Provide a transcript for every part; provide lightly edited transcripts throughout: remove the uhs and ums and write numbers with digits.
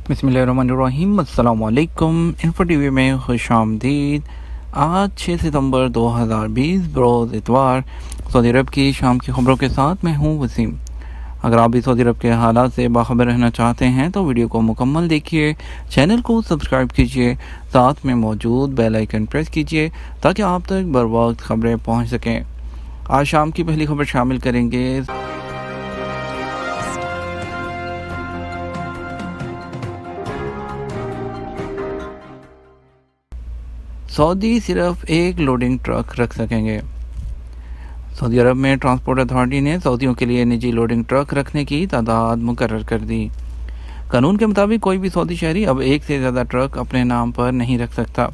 बिस्मिल्लाहिर्रहमानिर्रहीम। अस्सलाम वालेकुम। इन्फो टीवी में खुश आमदीद। आज 6 सितंबर 2020 बरोज़ इतवार सऊदी अरब की शाम की खबरों के साथ मैं हूँ वसीम। अगर आप भी सऊदी अरब के हालात से बाखबर रहना चाहते हैं तो वीडियो को मुकम्मल देखिए, चैनल को सब्सक्राइब कीजिए, साथ में मौजूद बेल आइकन प्रेस कीजिए ताकि आप तक बर वक्त खबरें पहुँच सकें। आज शाम की पहली खबर शामिल करेंगे। सऊदी सिर्फ एक लोडिंग ट्रक रख सकेंगे। सऊदी अरब में ट्रांसपोर्ट अथॉरिटी ने सऊदियों के लिए निजी लोडिंग ट्रक रखने की तादाद मुकर्रर कर दी। कानून के मुताबिक कोई भी सऊदी शहरी अब एक से ज़्यादा ट्रक अपने नाम पर नहीं रख सकता।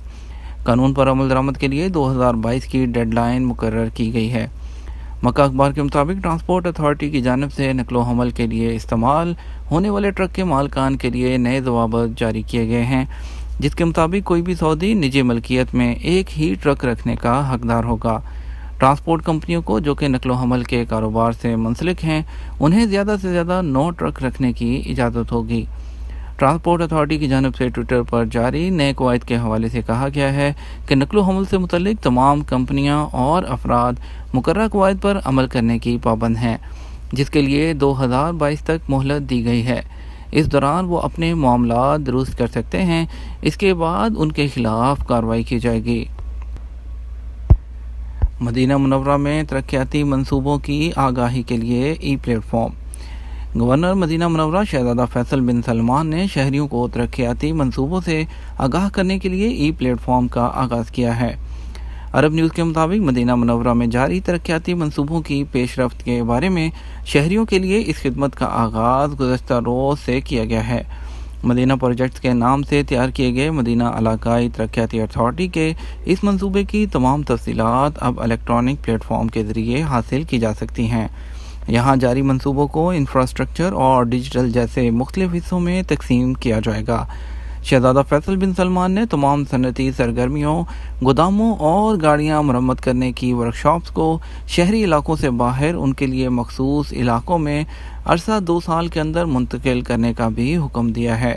कानून पर अमल दरामद के लिए 2022 की डेडलाइन मुकर्रर की गई है। मक्का अखबार के मुताबिक ट्रांसपोर्ट अथॉरिटी की जानिब से नकलो हमल के लिए इस्तेमाल होने वाले ट्रक के मालकान के लिए नए ज़वाबित जारी किए गए हैं, जिसके मुताबिक कोई भी सऊदी निजी मलकियत में एक ही ट्रक रखने का हकदार होगा। ट्रांसपोर्ट कंपनियों को जो कि नकलो हमल के कारोबार से मुंसलिक हैं, उन्हें ज़्यादा से ज़्यादा 9 ट्रक रखने की इजाज़त होगी। ट्रांसपोर्ट अथॉरिटी की जानिब से ट्विटर पर जारी नए कवायद के हवाले से कहा गया है कि नकलो हमल से मुतल्लिक तमाम कंपनियां और अफराद मुकर्रर कवायद पर अमल करने की पाबंद हैं, जिसके लिए 2022 तक मोहलत दी गई है। इस दौरान वो अपने मामला दुरुस्त कर सकते हैं। इसके बाद उनके खिलाफ कार्रवाई की जाएगी। मदीना मुनव्वरा में तरक्याती मंसूबों की आगाही के लिए ई प्लेटफॉर्म। गवर्नर मदीना मुनव्वरा शहजादा फैसल बिन सलमान ने शहरियों को तरक्याती मंसूबों से आगाह करने के लिए ई प्लेटफॉर्म का आगाज़ किया है। अरब न्यूज़ के मुताबिक मदीना मुनव्वरा में जारी तरक्याती मंसूबों की पेशरफ्त के बारे में शहरियों के लिए इस खिदमत का आगाज़ गुज़श्ता रोज़ से किया गया है। मदीना प्रोजेक्ट्स के नाम से तैयार किए गए मदीना इलाकाई तरक्याती अथॉरिटी के इस मंसूबे की तमाम तफसीलात अब इलेक्ट्रॉनिक प्लेटफॉर्म के ज़रिए हासिल की जा सकती हैं। यहाँ जारी मंसूबों को इंफ्रास्ट्रक्चर और डिजिटल जैसे मुख्तलिफ हिस्सों में तकसीम किया जाएगा। शहजादा फैसल बिन सलमान ने तमाम सनती सरगर्मियों, गोदामों और गाड़ियाँ मरम्मत करने की वर्कशॉप्स को शहरी इलाकों से बाहर उनके लिए मखसूस इलाकों में अरसा 2 साल के अंदर मुंतकिल करने का भी हुक्म दिया है।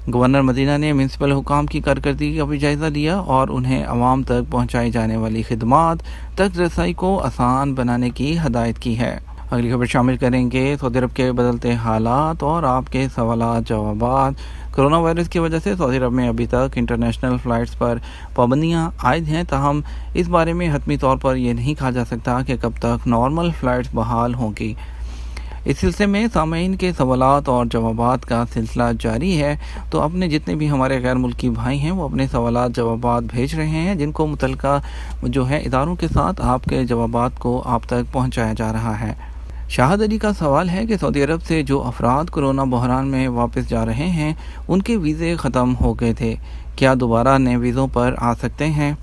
गवर्नर मदीना ने म्यूनसिपल हुकाम की कारकर्दगी का भी जायज़ा लिया और उन्हें आवाम तक पहुँचाई जाने वाली खिदमात तक रसाई को आसान बनाने की हदायत की है। अगली खबर शामिल करेंगे सऊदी अरब के बदलते हालात और आपके सवालात जवाबात। कोरोना वायरस की वजह से सऊदी अरब में अभी तक इंटरनेशनल फ़्लाइट्स पर पाबंदियाँ आयद हैं, ताहम इस बारे में हतमी तौर पर यह नहीं कहा जा सकता कि कब तक नॉर्मल फ़्लाइट्स बहाल होंगी। इस सिलसिले में सामीन के सवालात और जवाबात का सिलसिला जारी है, तो अपने जितने भी हमारे गैर मुल्की भाई हैं वो अपने सवालात जवाबात भेज रहे हैं, जिनको मुतल्लिका जो है इदारों के साथ आपके जवाबात को आप तक पहुँचाया जा रहा है। शाहद अली का सवाल है कि सऊदी अरब से जो अफराद कोरोना बहरान में वापस जा रहे हैं उनके वीज़े ख़त्म हो गए थे, क्या दोबारा नए वीज़ों पर आ सकते हैं?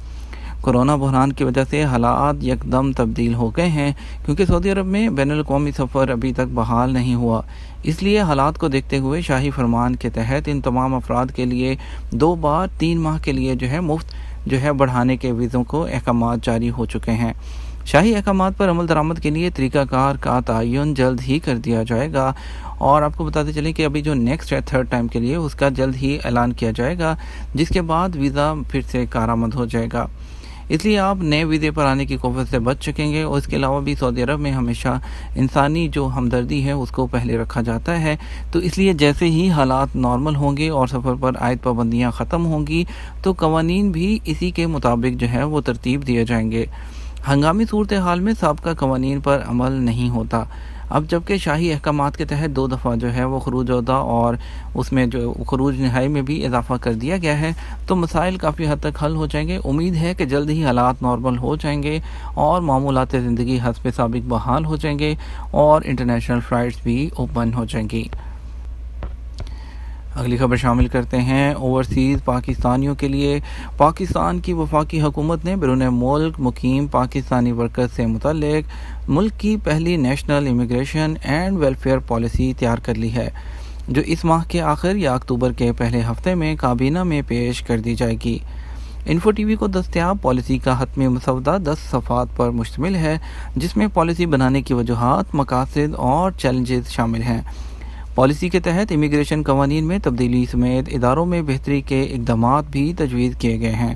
कोरोना बहरान की वजह से हालात यकदम तब्दील हो गए हैं, क्योंकि सऊदी अरब में बैनुल-अक़वामी सफ़र अभी तक बहाल नहीं हुआ। इसलिए हालात को देखते हुए शाही फरमान के तहत इन तमाम अफराद के लिए 2 बार 3 माह के लिए मुफ्त बढ़ाने के वीज़ों को अहकामात जारी हो चुके हैं। शाही अहकामात पर अमल दरामद के लिए तरीक़ाकार का तयन जल्द ही कर दिया जाएगा और आपको बताते चलें कि अभी जो नेक्स्ट है 3rd टाइम के लिए उसका जल्द ही ऐलान किया जाएगा, जिसके बाद वीज़ा फिर से कारआमद हो जाएगा। इसलिए आप नए वीज़े पर आने की कोशिश से बच सकेंगे। और इसके अलावा भी सऊदी अरब में हमेशा इंसानी जो हमदर्दी है उसको पहले रखा जाता है, तो इसलिए जैसे ही हालात नॉर्मल होंगे और सफ़र पर आयद पाबंदियाँ ख़त्म होंगी तो कवानीन भी इसी के मुताबिक वो तरतीब दिए जाएंगे। हंगामी सूरत हाल में साबका कवानीन पर अमल नहीं होता। अब जबकि शाही अहकामात के तहत 2 दफ़ा वो खरूज अहदा और उसमें जो खरूज नहाई में भी इजाफ़ा कर दिया गया है, तो मसाइल काफ़ी हद तक हल हो जाएंगे। उम्मीद है कि जल्द ही हालात नॉर्मल हो जाएंगे और मामूलात ज़िंदगी हस्ब साबिक बहाल हो जाएंगे और इंटरनेशनल फ़्लाइट्स भी ओपन हो जाएंगी। अगली खबर शामिल करते हैं ओवरसीज़ पाकिस्तानियों के लिए। पाकिस्तान की वफाकी हुकूमत ने बैरून मुल्क मुकीम पाकिस्तानी वर्कर्स से मुतल्लिक मुल्क की पहली national immigration and welfare policy तैयार कर ली है, जो इस माह के आखिर या अक्टूबर के पहले हफ्ते में काबीना में पेश कर दी जाएगी। इन्फो टीवी को दस्तयाब पॉलिसी का हतमी मसौदा 10 सफ़ात पर मुश्तमिल है, जिसमें पॉलिसी बनाने की वजूहात, मकासद और चैलेंजेस शामिल हैं। پالیسی کے تحت امیگریشن قوانین میں تبدیلی سمیت اداروں میں بہتری کے اقدامات بھی تجویز کیے گئے ہیں۔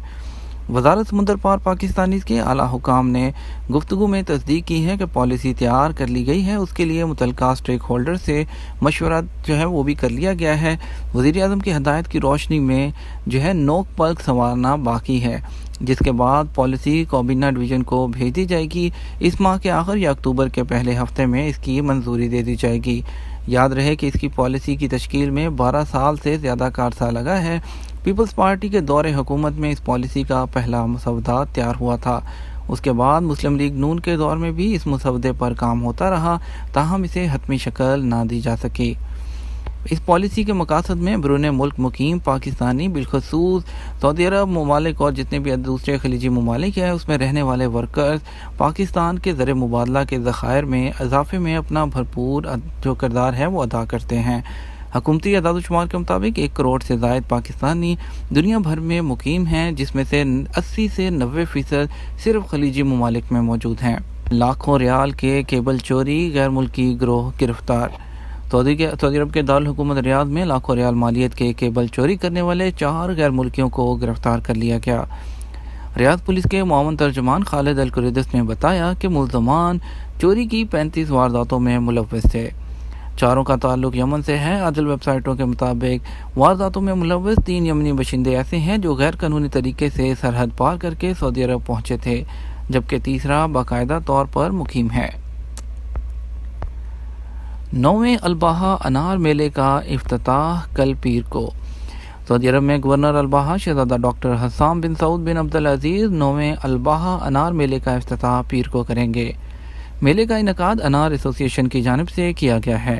وزارت سمندر پار پاکستانیز کے اعلیٰ حکام نے گفتگو میں تصدیق کی ہے کہ پالیسی تیار کر لی گئی ہے، اس کے لیے متعلقہ اسٹیک ہولڈر سے مشورہ وہ بھی کر لیا گیا ہے۔ وزیر اعظم کی ہدایت کی روشنی میں نوک پلک سنوارنا باقی ہے، جس کے بعد پالیسی کابینہ ڈویژن کو بھیج دی جائے گی۔ اس ماہ کے آخر یا اکتوبر کے پہلے ہفتے میں اس کی منظوری دے دی جائے گی۔ یاد رہے کہ اس کی پالیسی کی تشکیل میں 12 سال سے زیادہ کا عرصہ لگا ہے۔ پیپلز پارٹی کے دور حکومت میں اس پالیسی کا پہلا مسودہ تیار ہوا تھا۔ اس کے بعد مسلم لیگ نون کے دور میں بھی اس مسودے پر کام ہوتا رہا، تاہم اسے حتمی شکل نہ دی جا سکی۔ اس پالیسی کے مقاصد میں بیرون ملک مقیم پاکستانی بالخصوص سعودی عرب ممالک اور جتنے بھی دوسرے خلیجی ممالک ہیں اس میں رہنے والے ورکرز پاکستان کے زر مبادلہ کے ذخائر میں اضافے میں اپنا بھرپور کردار ہے وہ ادا کرتے ہیں۔ حکومتی اعداد و شمار کے مطابق 1 کروڑ سے زائد پاکستانی دنیا بھر میں مقیم ہیں، جس میں سے 80 سے 90% صرف خلیجی ممالک میں موجود ہیں۔ لاکھوں ریال کے کیبل چوری، غیر ملکی گروہ گرفتار۔ سعودی عرب کے دارالحکومت ریاض میں لاکھوں ریال مالیت کے کیبل چوری کرنے والے 4 غیر ملکیوں کو گرفتار کر لیا گیا۔ ریاض پولیس کے معاون ترجمان خالد القریدس نے بتایا کہ ملزمان چوری کی 35 وارداتوں میں ملوث تھے۔ 4 کا تعلق یمن سے ہے۔ عدل ویب سائٹوں کے مطابق وارداتوں میں ملوث 3 یمنی باشندے ایسے ہیں جو غیر قانونی طریقے سے سرحد پار کر کے سعودی عرب پہنچے تھے، جبکہ تیسرا باقاعدہ طور پر مقیم ہے۔ 9ویں الباحہ انار میلے کا افتتاح کل پیر کو۔ سعودی عرب میں گورنر الباحہ شہزادہ ڈاکٹر حسام بن سعود بن عبدالعزیز 9ویں الباحہ انار میلے کا افتتاح پیر کو کریں گے۔ میلے کا انعقاد انار ایسوسی ایشن کی جانب سے کیا گیا ہے۔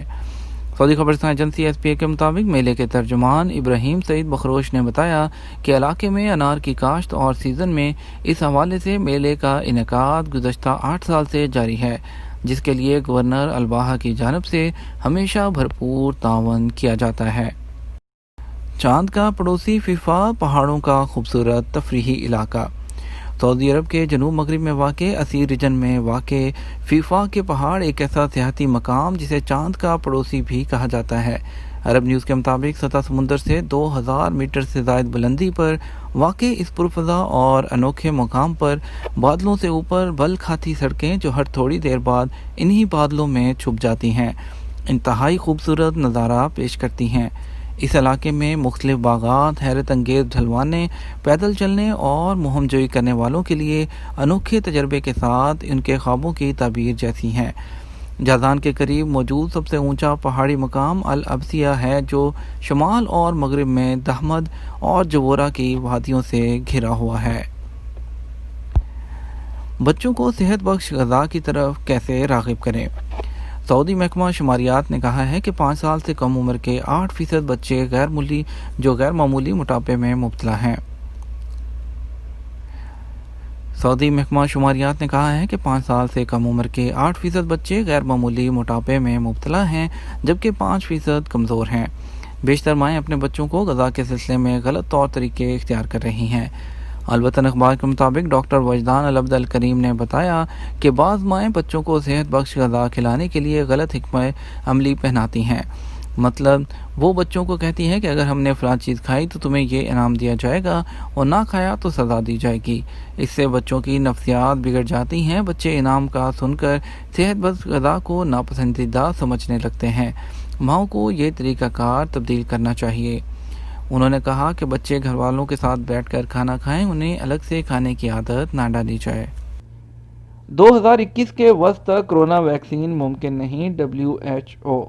سعودی خبررساں ایجنسی SPA کے مطابق میلے کے ترجمان ابراہیم سعید بخروش نے بتایا کہ علاقے میں انار کی کاشت اور سیزن میں اس حوالے سے میلے کا انعقاد گزشتہ 8 سال سے جاری ہے، جس کے لیے گورنر الباحہ کی جانب سے ہمیشہ بھرپور تعاون کیا جاتا ہے۔ چاند کا پڑوسی فیفا پہاڑوں کا خوبصورت تفریحی علاقہ۔ سعودی عرب کے جنوب مغرب میں واقع اسیر ریجن میں واقع فیفا کے پہاڑ ایک ایسا سیاحتی مقام جسے چاند کا پڑوسی بھی کہا جاتا ہے۔ عرب نیوز کے مطابق سطح سمندر سے 2000 میٹر سے زائد بلندی پر واقع اس پرفضا اور انوکھے مقام پر بادلوں سے اوپر بل کھاتی سڑکیں جو ہر تھوڑی دیر بعد انہی بادلوں میں چھپ جاتی ہیں، انتہائی خوبصورت نظارہ پیش کرتی ہیں۔ اس علاقے میں مختلف باغات، حیرت انگیز ڈھلوانے، پیدل چلنے اور مہم جوئی کرنے والوں کے لیے انوکھے تجربے کے ساتھ ان کے خوابوں کی تعبیر جیسی ہیں۔ جازان کے قریب موجود سب سے اونچا پہاڑی مقام الابسیہ ہے، جو شمال اور مغرب میں دہمد اور جوورہ کی وادیوں سے گھرا ہوا ہے۔ بچوں کو صحت بخش غذا کی طرف کیسے راغب کریں؟ سعودی محکمہ شماریات نے کہا ہے کہ 5 سال سے کم عمر کے 8% بچے غیر معمولی موٹاپے میں مبتلا ہیں۔ سعودی محکمہ شماریات نے کہا ہے کہ 5 سال سے کم عمر کے 8% بچے غیر معمولی موٹاپے میں مبتلا ہیں، جبکہ 5% کمزور ہیں۔ بیشتر مائیں اپنے بچوں کو غذا کے سلسلے میں غلط طور طریقے اختیار کر رہی ہیں۔ البتہ اخبار کے مطابق ڈاکٹر وجدان العبد الکریم نے بتایا کہ بعض مائیں بچوں کو صحت بخش غذا کھلانے کے لیے غلط حکمت عملی پہناتی ہیں۔ مطلب وہ بچوں کو کہتی ہیں کہ اگر ہم نے فلاں چیز کھائی تو تمہیں یہ انعام دیا جائے گا اور نہ کھایا تو سزا دی جائے گی۔ اس سے بچوں کی نفسیات بگڑ جاتی ہیں۔ بچے انعام کا سن کر صحت بخش غذا کو ناپسندیدہ سمجھنے لگتے ہیں۔ ماؤں کو یہ طریقہ کار تبدیل کرنا چاہیے۔ انہوں نے کہا کہ بچے گھر والوں کے ساتھ بیٹھ کر کھانا کھائیں، انہیں الگ سے کھانے کی عادت نہ ڈالی جائے۔ 2021 کے وسط تک کرونا ویکسین ممکن نہیں، WHO۔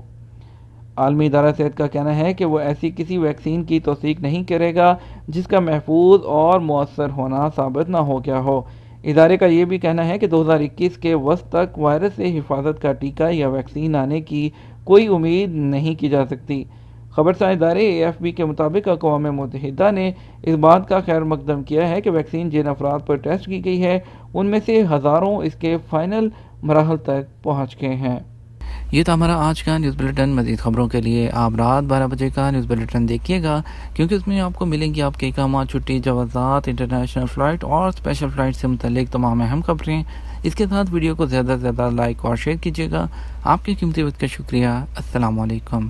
عالمی ادارہ صحت کا کہنا ہے کہ وہ ایسی کسی ویکسین کی توثیق نہیں کرے گا جس کا محفوظ اور مؤثر ہونا ثابت نہ ہو گیا ہو۔ ادارے کا یہ بھی کہنا ہے کہ 2021 کے وسط تک وائرس سے حفاظت کا ٹیکہ یا ویکسین آنے کی کوئی امید نہیں کی جا سکتی۔ خبررساں ادارے AFP کے مطابق اقوام متحدہ نے اس بات کا خیر مقدم کیا ہے کہ ویکسین جن افراد پر ٹیسٹ کی گئی ہے ان میں سے ہزاروں اس کے فائنل مراحل تک پہنچ گئے ہیں۔ یہ تھا ہمارا آج کا نیوز بلیٹن۔ مزید خبروں کے لیے آپ رات 12 بجے کا نیوز بلیٹن دیکھیے گا، کیونکہ اس میں آپ کو ملیں گی آپ کے اقامات، چھٹی، جوازات، انٹرنیشنل فلائٹ اور اسپیشل فلائٹ سے متعلق تمام اہم خبریں۔ اس کے ساتھ ویڈیو کو زیادہ سے زیادہ لائک اور شیئر کیجیے گا۔ آپ کے قیمتی وقت کا شکریہ۔ السلام علیکم۔